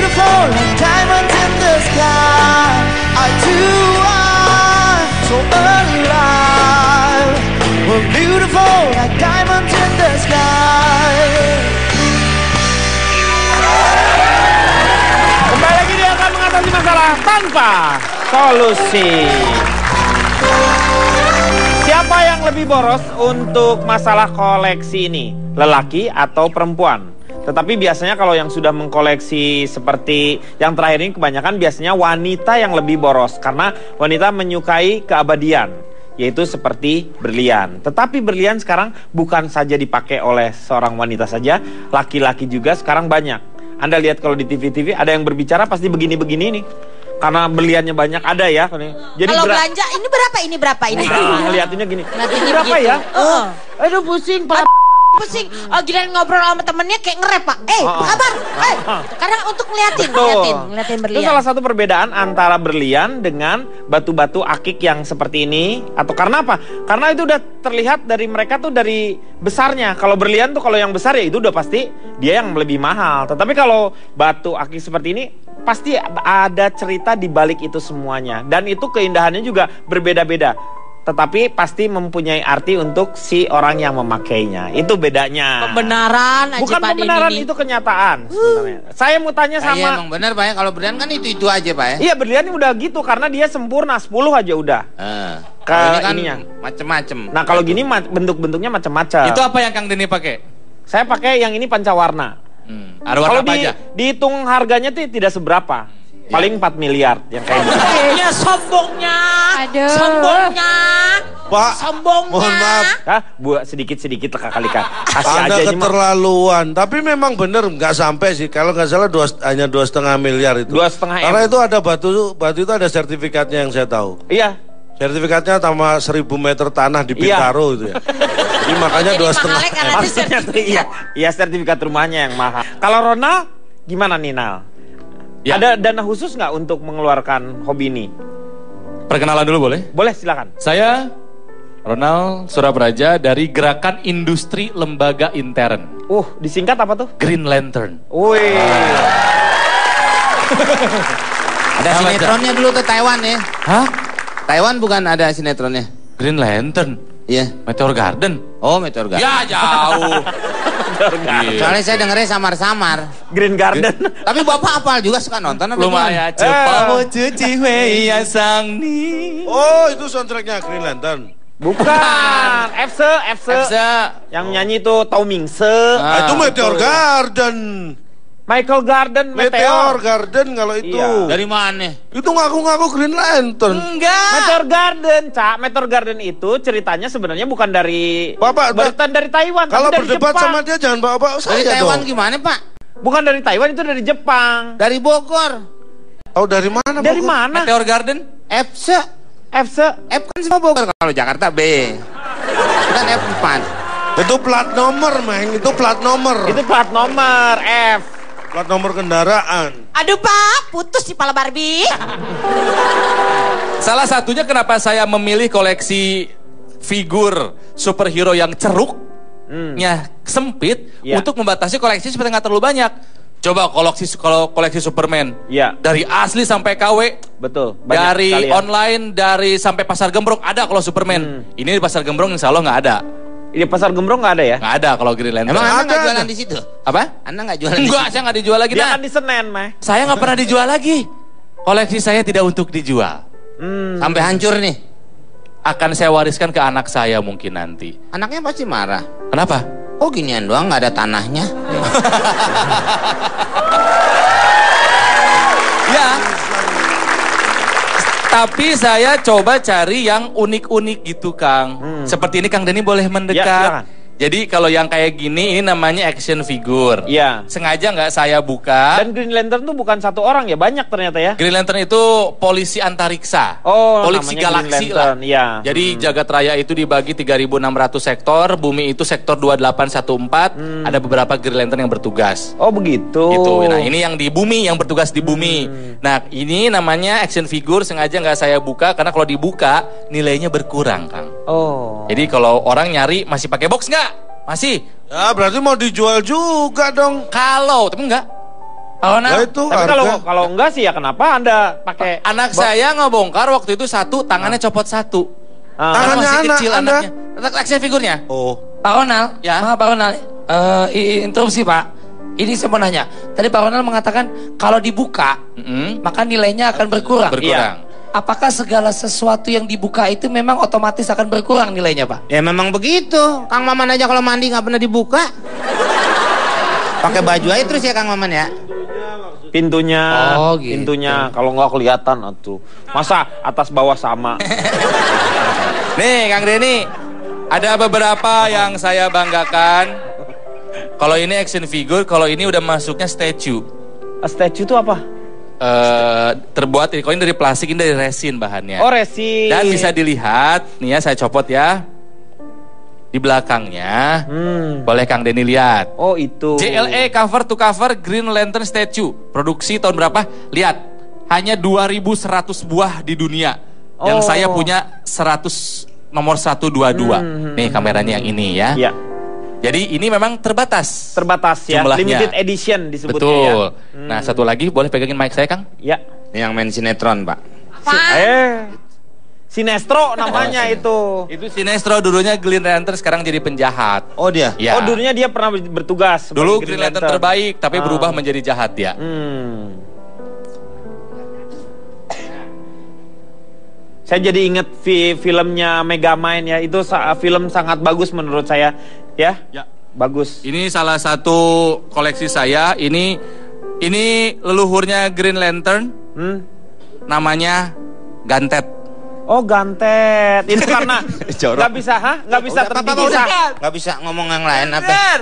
beautiful like diamonds in the sky. I too are so alive. We're beautiful like diamonds in the sky. Kembali lagi dia akan mengatasi masalah tanpa solusi. Siapa yang lebih boros untuk masalah koleksi ini? Lelaki atau perempuan? Tetapi biasanya kalau yang sudah mengkoleksi seperti yang terakhir ini kebanyakan biasanya wanita yang lebih boros. Karena wanita menyukai keabadian, yaitu seperti berlian. Tetapi berlian sekarang bukan saja dipakai oleh seorang wanita saja, laki-laki juga sekarang banyak. Anda lihat kalau di TV-TV ada yang berbicara pasti begini-begini nih. Karena berliannya banyak ada ya. Jadi kalau belanja ini berapa? Ini berapa? Ini berapa? Ngeliatinnya gini. Ini berapa begitu. ya? Aduh pusing. Pusing. Giliran ngobrol sama temennya kayak ngerep, Pak. Apa kabar? Karena untuk ngeliatin berlian. Itu salah satu perbedaan antara berlian dengan batu-batu akik yang seperti ini. Atau karena apa? Karena itu udah terlihat dari mereka tuh dari besarnya. Kalau berlian tuh kalau yang besar ya itu udah pasti dia yang lebih mahal. Tetapi kalau batu akik seperti ini pasti ada cerita di balik itu semuanya. Dan itu keindahannya juga berbeda-beda. Tetapi pasti mempunyai arti untuk si orang yang memakainya. Itu bedanya. Pembenaran aja. Bukan Pak pembenaran, Denny. itu kenyataan sebenarnya. Saya mau tanya sama... Iya emang benar Pak ya, kalau berlian kan itu aja Pak ya. Iya berlian udah gitu karena dia sempurna, 10 aja udah. Ini kan ininya. Macem-macem. Nah kalau gini bentuk-bentuknya macam-macam. Itu apa yang Kang Denny pakai? Saya pakai yang ini pancawarna. Ada warna Kalau apa aja? dihitung harganya tuh tidak seberapa. Paling 4 miliar yang kayak gitu. Ya sombongnya. Aduh. Sombongnya. Pak, sombongnya. mohon maaf. Hah? Buat sedikit-sedikit kali-kali. Kasih Anda aja ini mah. keterlaluan. Tapi memang benar nggak sampai sih. Kalau nggak salah hanya 2,5 miliar itu. 2,5 M. Karena itu ada batu itu ada sertifikatnya yang saya tahu. Iya. Sertifikatnya sama 1.000 meter tanah di Bintaro itu ya. Jadi makanya 2,5 M. Maksudnya tuh iya sertifikat rumahnya yang mahal. Kalau Ronald gimana nih Nal? Ya. Ada dana khusus nggak untuk mengeluarkan hobi ini? Perkenalan dulu boleh? Boleh silakan. Saya Ronald Surabraja dari Gerakan Industri Lembaga Intern. Disingkat apa tuh? Green Lantern. Wih. Ada sinetronnya dulu ke Taiwan ya. Hah? Taiwan bukan ada sinetronnya? Green Lantern? Iya. Meteor Garden? Oh Meteor Garden. Ya jauh. Soalnya saya dengernya samar-samar. Green Garden. Tapi Bapak hafal juga suka nonton apa Lumayan cepat cuci ya sang ni. Oh itu soundtracknya Green Lantern. Bukan. Efse. Yang nyanyi itu Tau Mingse. Itu Meteor Garden. Michael Garden, Meteor Garden kalau itu. Iya. Dari mana? Itu ngaku-ngaku Green Lantern. Enggak. Meteor Garden, Cak. Meteor Garden itu ceritanya sebenarnya bukan dari bukan dari Taiwan, kalau tapi dari berdebat Jepang. sama dia jangan bawa saya Dari Taiwan dong. gimana Pak? Bukan dari Taiwan, itu dari Jepang. Dari Bogor. Oh dari mana? Dari Bogor? mana? Meteor Garden? Efse. F kan semua Bogor. Kalau Jakarta B. Itu kan F4. Itu plat nomor, Meng. Itu plat nomor. Itu plat nomor F. Plat nomor kendaraan. Aduh Pak, putus di pala Barbie. Salah satunya kenapa saya memilih koleksi figur superhero yang ceruknya sempit untuk membatasi koleksi supaya nggak terlalu banyak. Coba koleksi Superman. Iya. Dari asli sampai KW. Betul. Dari online, dari sampai pasar gembrong ada kalau Superman. Ini di pasar gembrong insya Allah nggak ada. Di pasar gembrong nggak ada ya? Nggak ada kalau Green Lantern. Emang Anda nggak jualan di situ? Apa? Anda nggak jualan di situ? Enggak, saya nggak dijual lagi. Dia kan di Senen, Meh. Saya nggak pernah dijual lagi. Koleksi saya tidak untuk dijual. Sampai hancur nih. Akan saya wariskan ke anak saya mungkin nanti. Anaknya pasti marah. Kenapa? Oh ginian doang nggak ada tanahnya. Ya. Tapi saya coba cari yang unik-unik gitu, Kang. Seperti ini Kang Denny boleh mendekat. Ya, silakan. Jadi kalau yang kayak gini, ini namanya action figure. Iya. Sengaja nggak saya buka. Dan Green Lantern tuh bukan satu orang ya, banyak ternyata ya. Green Lantern itu polisi antariksa. Oh, polisi namanya galaksi Green Lantern, lah. Iya. Jadi jagat raya itu dibagi 3.600 sektor, bumi itu sektor 2814, ada beberapa Green Lantern yang bertugas. Oh, begitu. Gitu. Nah, ini yang di bumi, yang bertugas di bumi. Nah, ini namanya action figure, sengaja nggak saya buka karena kalau dibuka nilainya berkurang, Kang. Oh. Jadi kalau orang nyari masih pakai box nggak? Masih. Ya berarti mau dijual juga dong. Kalau, tapi enggak. Nah, itu tapi kalau enggak sih ya kenapa Anda pakai? Anak saya ngebongkar waktu itu satu, tangannya copot satu. Tangannya masih anak, kecil Anda. anaknya. Action figurnya. Oh. Pak Ronald, Ya. Pak Ronald, interupsi Pak. Ini saya mau nanya. Tadi Pak Ronald mengatakan kalau dibuka, maka nilainya akan berkurang. Berkurang. Apakah segala sesuatu yang dibuka itu memang otomatis akan berkurang nilainya Pak? Ya memang begitu. Kang Maman aja kalau mandi nggak pernah dibuka. Pakai baju aja terus ya Kang Maman ya. Pintunya, Oh, gitu. pintunya kalau nggak kelihatan atuh. Masa atas bawah sama? Nih Kang Denny, ada beberapa yang saya banggakan. Kalau ini action figure, kalau ini udah masuknya statue. Statue itu apa? Terbuat, kalau ini dari plastik, ini dari resin bahannya. Oh, resin. Dan bisa dilihat, nih ya saya copot ya. Di belakangnya, boleh Kang Denny lihat. Oh itu. JLE cover to cover Green Lantern statue. Produksi tahun berapa? Lihat, hanya 2.100 buah di dunia. Yang saya punya 100 nomor 122. Nih kameranya yang ini ya. Ya. Jadi ini memang terbatas. Terbatas ya. Jumlahnya. Limited edition disebutnya. Betul. Ya. Nah satu lagi boleh pegangin mic saya Kang? Ya. Ini yang main sinetron Pak. Sinestro namanya itu. Itu Sinestro, dulunya Green Lantern, sekarang jadi penjahat. Oh dia? Ya. Oh dulunya dia pernah bertugas. sebagai Dulu Green Lantern terbaik, tapi berubah menjadi jahat ya. Saya jadi inget filmnya Megamind ya. Itu film sangat bagus menurut saya. Ya? Ya. Bagus. Ini salah satu koleksi saya. Ini leluhurnya Green Lantern. Namanya Gantet. Oh Gantet. Itu karena nggak bisa, nggak bisa terpisah. Nggak bisa ngomong yang lain apa?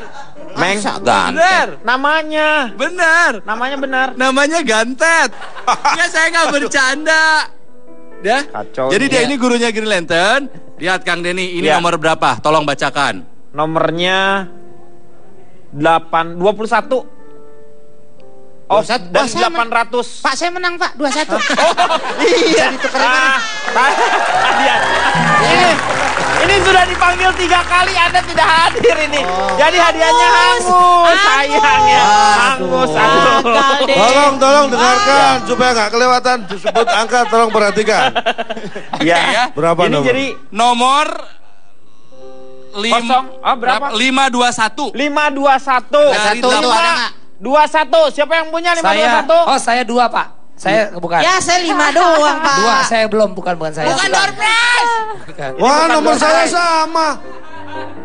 Meng, Gantet. namanya. Benar. Namanya benar. Namanya Gantet. Ya saya nggak bercanda. Dah. Kacau. Jadi nih. dia ini gurunya Green Lantern. Lihat Kang Denny, ini Ya. nomor berapa? Tolong bacakan. Nomornya 21. Oh, 21. dan Oh, saya 800. Pak saya menang Pak 21. Iya. Hadiah. Ini sudah dipanggil 3 kali, Anda tidak hadir ini. Jadi hadiahnya hangus. Sayang ya. Hangus. Tolong dengarkan supaya nggak kelewatan disebut angka, tolong perhatikan. Ya. Berapa ini nomor? jadi Nomor berapa? 521. 521. Dari Satu itu ada nggak? 21. Siapa yang punya 521? Saya 2 Pak. Saya bukan. Ya saya 5 doang Pak. 2, saya belum, bukan saya. Bukan Dorpres. Wah, nomor saya sama.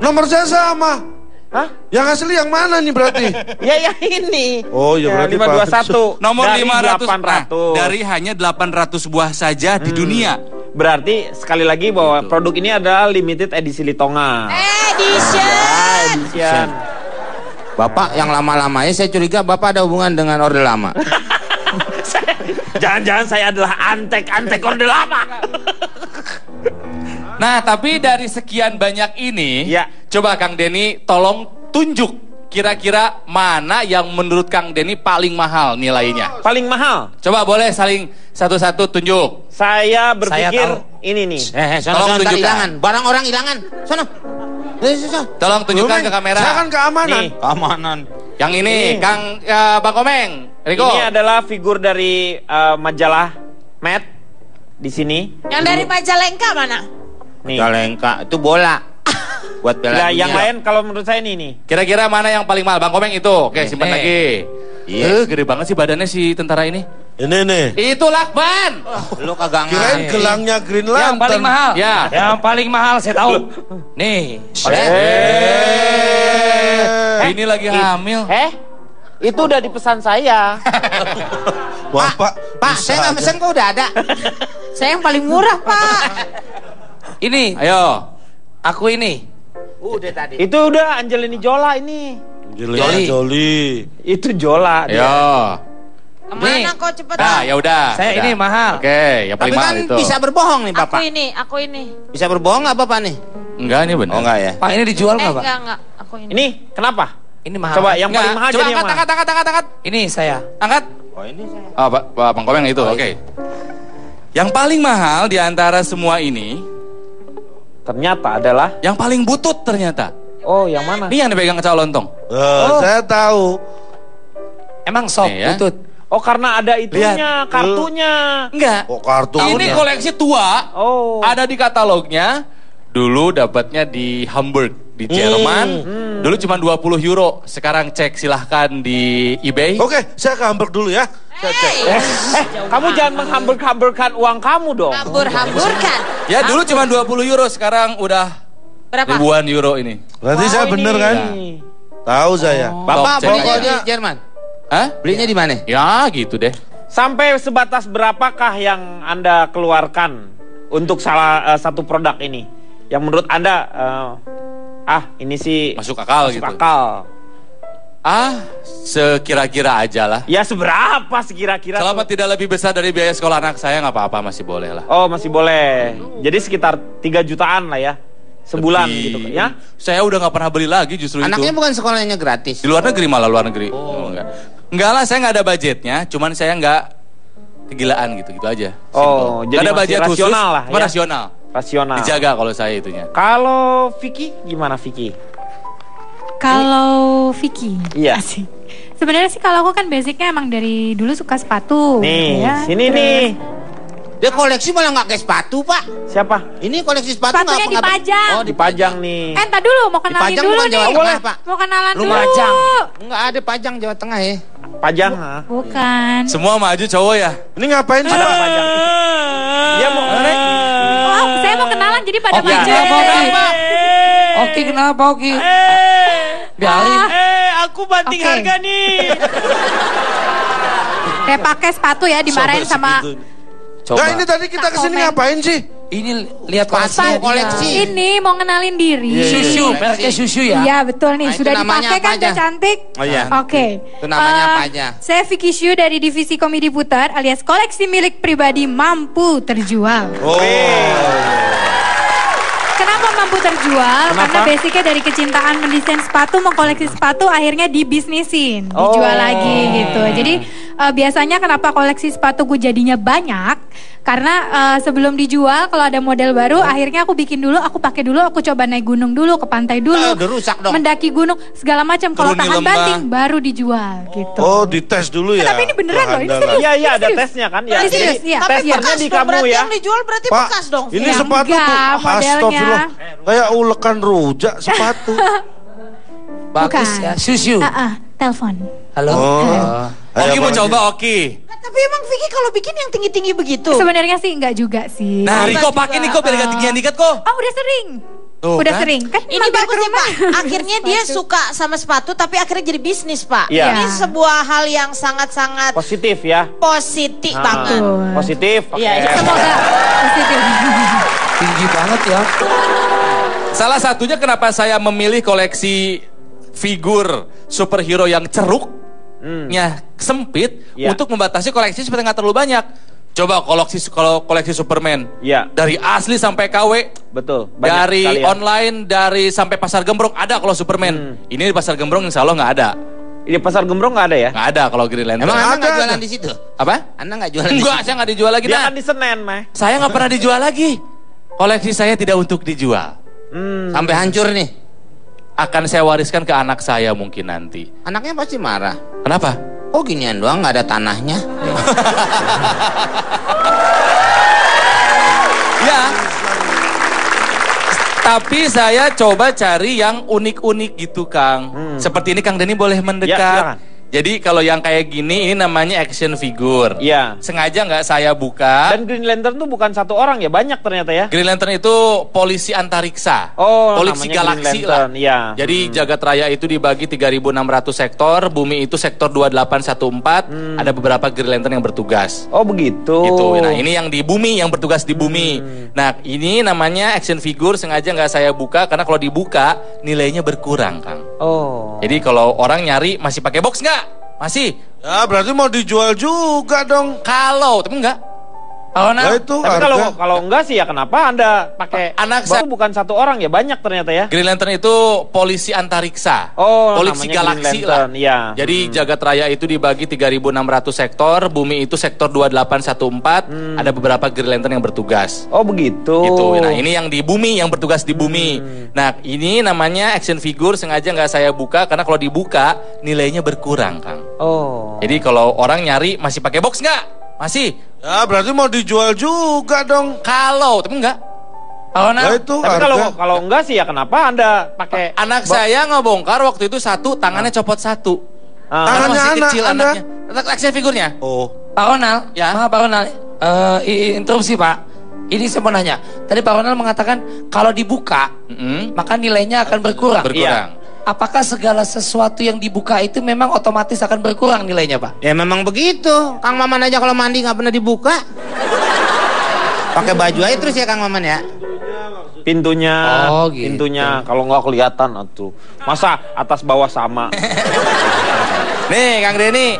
Nomor saya sama. Hah? Yang asli yang mana nih berarti? Ya yang ini. Oh, ya berarti 521. Nomor dari 500. 800. Dari hanya 800 buah saja di dunia. Berarti sekali lagi bahwa produk ini adalah limited edisi Litonga. Edition. Bapak yang lama-lamanya saya curiga Bapak ada hubungan dengan Orde Lama. Jangan-jangan saya adalah antek Orde Lama. Nah, tapi dari sekian banyak ini, Ya. coba Kang Denny tolong tunjuk kira-kira mana yang menurut Kang Denny paling mahal nilainya. Paling mahal. Coba boleh saling satu-satu tunjuk. Saya berpikir tahu. ini nih. Tolong Sono tunjukkan. hilangan. Barang orang hilangan. Sono. Tolong tunjukkan ke kamera. Saya kan keamanan. Nih. Keamanan. Yang ini, Kang Bang Komeng, Riko. Ini adalah figur dari majalah Mad di sini. Yang dari Majalengka mana? Nih. Galengka itu bola. Buat Nah, bela dunia. yang lain kalau menurut saya ini nih. Kira-kira mana yang paling mahal? Bang Komeng itu. Oke, simpan Ini. lagi. Iya. Gede banget sih badannya si tentara ini. Ini nih. Itu lakban. Lu kagak Kirain ngerti. gelangnya Green Yang Lantern. paling mahal. Ya. Yang paling mahal saya tahu. Nih. Ini lagi hamil. Itu udah dipesan saya. Bapak. Pak, saya nggak mesen kok udah ada. Saya yang paling murah Pak. Ini, Ayo. aku ini. Udah tadi. Itu udah Angelini Jola ini. Angelina Jolie. Itu Jola. dia. Ayo. Kemana kok cepet? Nah, ya udah. Saya Udah. ini mahal. Oke, yang Tapi paling mahal kan itu. bisa berbohong nih Bapak. Aku ini. Bisa berbohong nggak Bapak nih? Enggak, ini benar. Oh enggak ya. Pak, ini dijual nggak Pak? Enggak. Aku ini. Ini kenapa? Ini mahal. Coba yang Enggak. paling mahal Coba jadi yang angkat, mana? angkat. Ini saya. Angkat. Oh ini saya. Oh, Bang Komeng itu. Oke. Yang paling mahal di antara semua ini, Ternyata adalah yang paling butut ternyata. oh yang mana? Ini yang dipegang Cak Lontong. Saya tahu. Emang sok ya. butut. Oh karena ada itunya, kartunya. Enggak. Kok kartu? Ini koleksi tua. Oh. Ada di katalognya. Dulu dapatnya di Hamburg, di Jerman. Dulu cuma 20 euro. Sekarang cek silahkan di eBay. Oke, saya ke Hamburg dulu ya. Saya cek. Kamu jangan menghambur-hamburkan uang kamu dong. Hambur-hamburkan. Ya dulu cuma 20 euro. Sekarang udah Berapa? ribuan euro ini. Berarti saya bener kan? Tahu saya. Bapak Top, cek belinya aja. di Jerman? Hah? Belinya di mana? Ya gitu deh. Sampai sebatas berapakah yang Anda keluarkan untuk salah satu produk ini? Yang menurut Anda, ini sih Masuk akal masuk gitu. akal. Sekira-kira aja lah. Ya seberapa sekira-kira? Selama tidak lebih besar dari biaya sekolah anak saya nggak apa-apa, masih boleh lah. Oh masih boleh. Jadi sekitar 3 jutaan lah ya. Sebulan Lebih. gitu ya. Saya udah nggak pernah beli lagi justru Anaknya itu. bukan sekolahnya gratis. Di luar negeri malah, luar negeri. Oh, enggak. Enggak lah, saya nggak ada budgetnya, cuman saya nggak kegilaan gitu aja. Oh, Simple. jadi Nggak ada masih budget khusus, rasional lah cuma ya? rasional. Rasional. Dijaga kalau saya itunya. Kalau Vicky gimana Vicky? Kalau Vicky, Iya. asik. Sebenarnya sih kalau aku kan basicnya emang dari dulu suka sepatu. Nih, ya. sini Terus nih. Dia koleksi malah nggak kayak sepatu, Pak. Siapa? Ini koleksi sepatu Sepatunya nggak- dipajang. Oh, Dipajang nih. entar dulu mau kenalin Dipajang dulu bukan nih. Jawa Tengah, Pak. Mau kenalan dulu. Lumajang. Enggak ada pajang Jawa Tengah ya. Pajang, ha? Bukan. Semua maju cowok ya. Ini ngapain sih, Ada Pak? pajang. Dia mau Oh, saya mau kenalan jadi pada Oke, maju. kenapa Oki? Oki kenapa Oki? Biarin. aku banting Oke. harga nih. Kayak pakai sepatu ya dimarahin sama Coba. Nah ini tadi kita kesini komen. ngapain sih? Ini lihat Sepatu koleksi. ini mau ngenalin diri. Susu, mereknya susu ya. Iya betul nih, Nah, itu sudah namanya dipakai apa kan aja? udah cantik. Oh iya. Oke. Itu namanya apa aja? Saya Vicky Shu dari divisi Komedi Putar alias koleksi milik pribadi mampu terjual. Oh. Kenapa mampu terjual? Kenapa? Karena basicnya dari kecintaan mendesain sepatu, mengkoleksi sepatu, akhirnya dibisnisin, dijual lagi gitu. Jadi biasanya kenapa koleksi sepatu gue jadinya banyak? Karena sebelum dijual, kalau ada model baru, akhirnya aku bikin dulu, aku pakai dulu, aku coba naik gunung dulu, ke pantai dulu, Udah rusak dong. mendaki gunung, segala macam. Kalau Turun di tahan lembah. banting, baru dijual gitu. Oh, dites dulu ya. Tapi ini beneran loh, ini Kehandalan. serius. Iya, iya ada Serius. tesnya kan ya. Ini serius, Jadi iya. Tapi testernya bekas di dong, kamu berarti ya. yang dijual berarti Pak, bekas dong. ini Ya, sepatu enggak, tuh modelnya. astagfirullah. Kayak ulekan rujak sepatu. Bagus Bukan. ya, susu. Telepon. Halo. Oh. Oki mau apalagi? coba Oki. Nah, tapi emang Vicky kalau bikin yang tinggi-tinggi begitu. Sebenarnya sih enggak juga sih. Nah, Enggak Riko juga. pakai nih kok biar gak tinggian dikit kok. Oh udah sering. Tuh, Udah kan? sering. Kan Ini mampir bagus ke nih rumah. Pak. Akhirnya dia suka sama sepatu tapi akhirnya jadi bisnis Pak. Iya. Ini sebuah hal yang sangat-sangat Positif ya. positif Ah, banget. Betul. Positif. Iya, oke. Semoga positif. Tinggi banget ya. Salah satunya kenapa saya memilih koleksi figur superhero yang ceruknya sempit Iya. untuk membatasi koleksi supaya nggak terlalu banyak. Coba koleksi Superman. Iya. Dari asli sampai KW, Betul. banyak dari sekali ya. online, dari sampai pasar gembrong ada kalau Superman. Ini di pasar gembrong insya Allah nggak ada. Di pasar Gembrong nggak ada ya? Nggak ada kalau Green Lantern. Emang Anda nggak Ada. jualan di situ? Apa? Anda nggak jualan di Enggak, situ? saya nggak dijual lagi. Dia Nah, kan di Senen, Meh. saya nggak pernah dijual lagi. Koleksi saya tidak untuk dijual. Sampai hancur nih. Akan saya wariskan ke anak saya mungkin nanti. Anaknya pasti marah. Kenapa? Oh ginian doang nggak ada tanahnya. Ya. Tapi saya coba cari yang unik-unik gitu, Kang. Seperti ini Kang Denny boleh mendekat. Ya, silakan. Jadi kalau yang kayak gini ini namanya action figure. Iya. Sengaja nggak saya buka. Dan Green Lantern tuh bukan satu orang ya, banyak ternyata ya. Green Lantern itu polisi antariksa. Oh, polisi namanya galaksi Green lah. Lantern, iya. Jadi jagat raya itu dibagi 3.600 sektor, bumi itu sektor 2814, ada beberapa Green Lantern yang bertugas. Oh begitu. Gitu. Nah, ini yang di bumi, yang bertugas di bumi. Nah, ini namanya action figure, sengaja nggak saya buka karena kalau dibuka nilainya berkurang, Kang. Oh. Jadi kalau orang nyari masih pakai box nggak? Masih. Ya berarti mau dijual juga dong. Kalau, tapi enggak. Nah, itu tapi kalau enggak sih ya kenapa Anda pakai anak saya bukan satu orang ya, banyak ternyata ya. Green Lantern itu polisi antariksa. Oh, polisi galaksi lah. Ya. Jadi jagat raya itu dibagi 3.600 sektor, bumi itu sektor 2814, ada beberapa Green Lantern yang bertugas. Oh, begitu. Gitu. Nah, ini yang di bumi, yang bertugas di bumi. Nah, ini namanya action figure, sengaja nggak saya buka karena kalau dibuka nilainya berkurang, Kang. Oh. Jadi kalau orang nyari masih pakai box nggak? Masih. Ya berarti mau dijual juga dong. Kalau, tapi enggak. Nah, itu tapi kalau enggak sih ya kenapa Anda pakai anak saya ngebongkar waktu itu satu, tangannya copot satu. Tangannya masih anak, kecil Anda? anaknya. Action figurnya. Oh. Pak Ronald, Ya. maaf Pak Ronald, interupsi Pak. Ini saya mau nanya. Tadi Pak Ronald mengatakan kalau dibuka, maka nilainya akan berkurang. Berkurang. Apakah segala sesuatu yang dibuka itu memang otomatis akan berkurang nilainya, Pak? Ya memang begitu. Kang Maman aja kalau mandi nggak pernah dibuka. Pakai baju aja terus ya Kang Maman ya. pintunya? Oh, gitu. Pintunya kalau nggak kelihatan atuh. Masa atas bawah sama? Nih Kang Denny,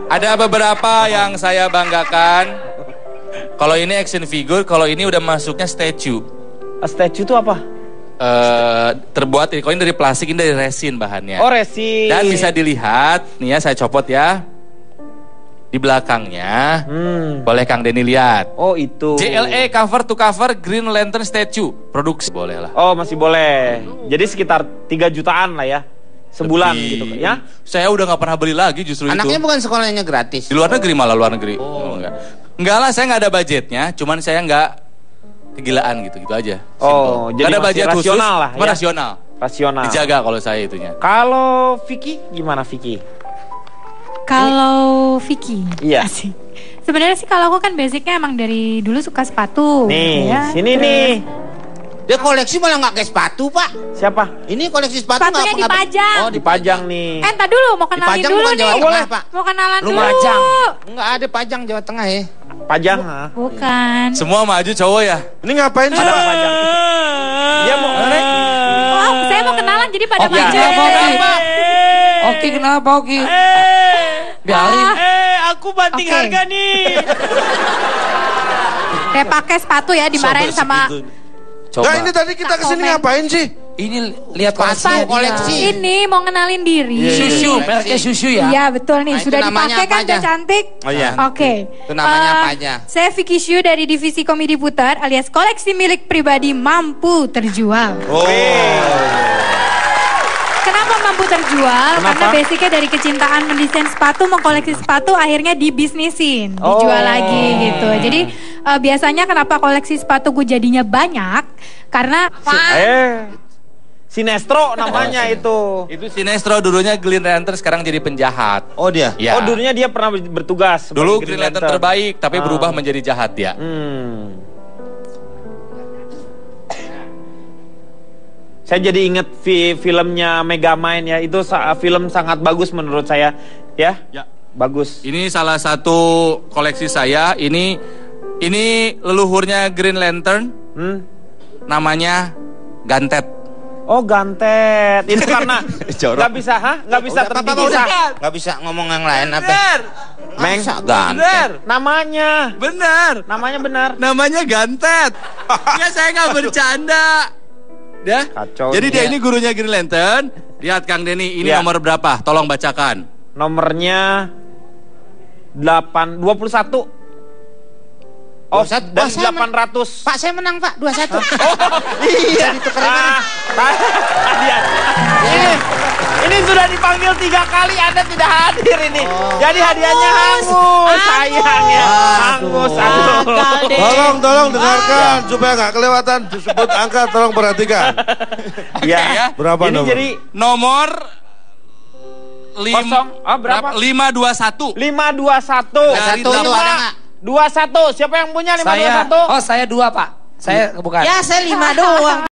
ada beberapa yang saya banggakan. Kalau ini action figure, kalau ini udah masuknya statue. Statue itu apa? Terbuat kalau ini dari plastik, ini dari resin bahannya. Oh, resin. Dan bisa dilihat, nih ya saya copot ya. Di belakangnya, boleh Kang Denny lihat. Oh, itu. JLA cover to cover Green Lantern statue. Produksi boleh lah. Oh, masih boleh. Jadi sekitar 3 jutaan lah ya. Sebulan Lebih. gitu ya. Saya udah nggak pernah beli lagi justru Anaknya itu. bukan sekolahnya gratis. Di luar negeri malah, luar negeri. Oh, enggak lah, saya nggak ada budgetnya. Cuman saya nggak kegilaan gitu aja. Simple. Oh, jadi Nggak ada masih budget khusus, rasional lah cuma ya? rasional. Rasional. Dijaga kalau saya itunya. Kalau Vicky gimana Vicky? Kalau Vicky, Iya. asik. Sebenarnya sih kalau aku kan basicnya emang dari dulu suka sepatu. Nih, ya. sini Terus nih. Dia koleksi malah nggak kayak sepatu Pak. Siapa? Ini koleksi sepatu Sepatunya nggak- dipajang. Oh, Dipajang nih. Entar dulu mau kenalin Dipajang dulu bukan nih. Jawa Tengah, Pak. Mau kenalan dulu. Lumajang. Nggak ada pajang Jawa Tengah ya. Pajang, ha? Bukan. Semua maju cowok ya. Ini ngapain sih Ada Pak? pajang. Dia mau Oh, saya mau kenalan jadi pada Oke, maju. kenapa Oki? Oki kenapa Oki? Biarin. aku banting Oke. harga nih. Kayak pakai sepatu ya dimarahin sama Coba. Nah ini tadi kita kesini Komen. ngapain sih? Ini lihat Sepatu koleksinya koleksi. dia. ini mau kenalin diri. Susu, mereknya susu ya. Iya betul nih, Nah, itu sudah namanya dipakai apa kan aja? udah cantik. Oh iya. Oke. Itu namanya apa aja? Saya Vicky Shu dari divisi Komedi Putar alias koleksi milik pribadi mampu terjual. Oh. Kenapa mampu terjual? Kenapa? Karena basicnya dari kecintaan mendesain sepatu, mengkoleksi sepatu, akhirnya dibisnisin, dijual lagi gitu. Jadi biasanya kenapa koleksi sepatu gue jadinya banyak? Karena Sinestro namanya itu. Itu Sinestro dulunya Green Lantern, sekarang jadi penjahat. Oh dia? Ya. Oh, dulunya dia pernah bertugas sebagai Dulu Green Lantern terbaik, tapi Ah. berubah menjadi jahat ya. Saya jadi inget filmnya Megamind ya. Itu film sangat bagus menurut saya. Ya? Ya. Bagus. Ini salah satu koleksi saya. Ini leluhurnya Green Lantern. Namanya Gantet. Oh, Gantet. Itu karena nggak bisa, Nggak bisa terpisah. Nggak bisa ngomong yang lain apa? Meng, Masa Gantet? namanya. Benar. Namanya benar. Namanya Gantet. Ya saya nggak bercanda. Dah. Kacau Jadi nih. dia ini gurunya Green Lantern. Lihat Kang Denny, ini Ya. nomor berapa? Tolong bacakan. Nomornya 21. Oh, 21. dan Oh, saya 800. Pak saya menang Pak 21. Iya. Hadiah. Ini sudah dipanggil 3 kali, Anda tidak hadir ini. Jadi hadiahnya hangus. Sayang ya. Hangus. Aduh. Tolong dengarkan supaya nggak kelewatan disebut angka, tolong perhatikan. Ya. Berapa Ini nomor? jadi Nomor kosong. Ah, berapa? 521. 521. Dari Satu itu ada nggak? 21. Siapa yang punya 521? Saya 2 Pak. Saya bukan. Ya saya 5 doang.